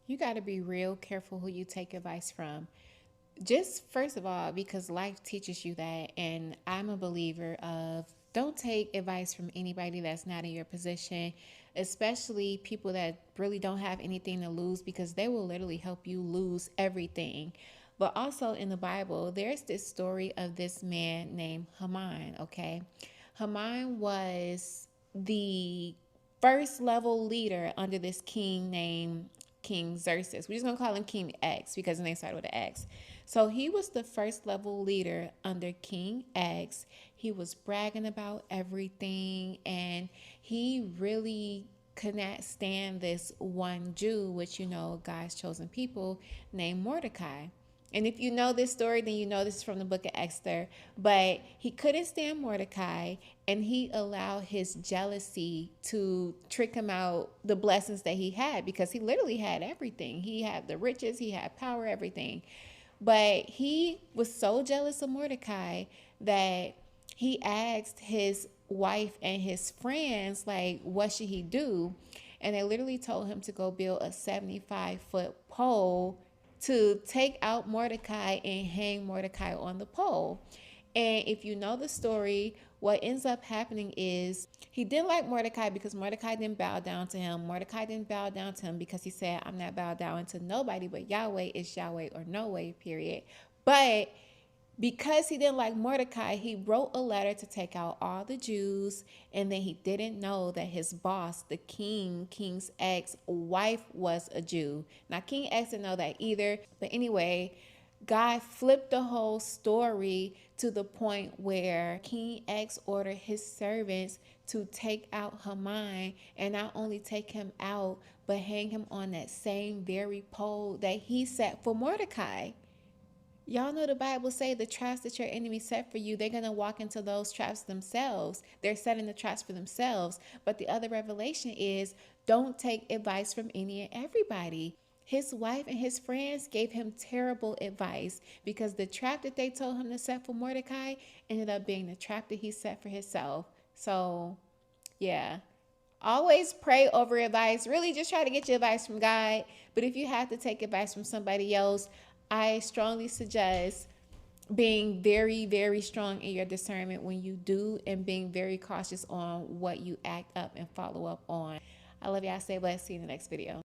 You got to be real careful who you take advice from. Just first of all, because life teaches you that, and I'm a believer of don't take advice from anybody that's not in your position, especially people that really don't have anything to lose, because they will literally help you lose everything. But also in the Bible, there's this story of this man named Haman, okay? Haman was the first level leader under this king named King Xerxes. We're just gonna call him King X because the name started with an X. So he was the first level leader under King X. He was bragging about everything, and he really could not stand this one Jew, which you know, God's chosen people, named Mordecai. And if you know this story, then you know this is from the book of Esther. But he couldn't stand Mordecai, and he allowed his jealousy to trick him out the blessings that he had, because he literally had everything. He had the riches, he had power, everything. But he was so jealous of Mordecai that he asked his wife and his friends, like, what should he do? And they literally told him to go build a 75-foot pole to take out Mordecai and hang Mordecai on the pole. And if you know the story, what ends up happening is he didn't like Mordecai because Mordecai didn't bow down to him. Mordecai didn't bow down to him because he said, I'm not bowed down to nobody but Yahweh. Is Yahweh or no way, period. But because he didn't like Mordecai, he wrote a letter to take out all the Jews, and then he didn't know that his boss, the king, King's ex-wife, was a Jew. Now, King X didn't know that either, but anyway, God flipped the whole story to the point where King X ordered his servants to take out Haman, and not only take him out, but hang him on that same very pole that he set for Mordecai. Y'all know the Bible say the traps that your enemy set for you, they're going to walk into those traps themselves. They're setting the traps for themselves. But the other revelation is don't take advice from any and everybody. His wife and his friends gave him terrible advice because the trap that they told him to set for Mordecai ended up being the trap that he set for himself. So, yeah. Always pray over advice. Really just try to get your advice from God. But if you have to take advice from somebody else, I strongly suggest being very, very strong in your discernment when you do, and being very cautious on what you act up and follow up on. I love y'all. Stay blessed. See you in the next video.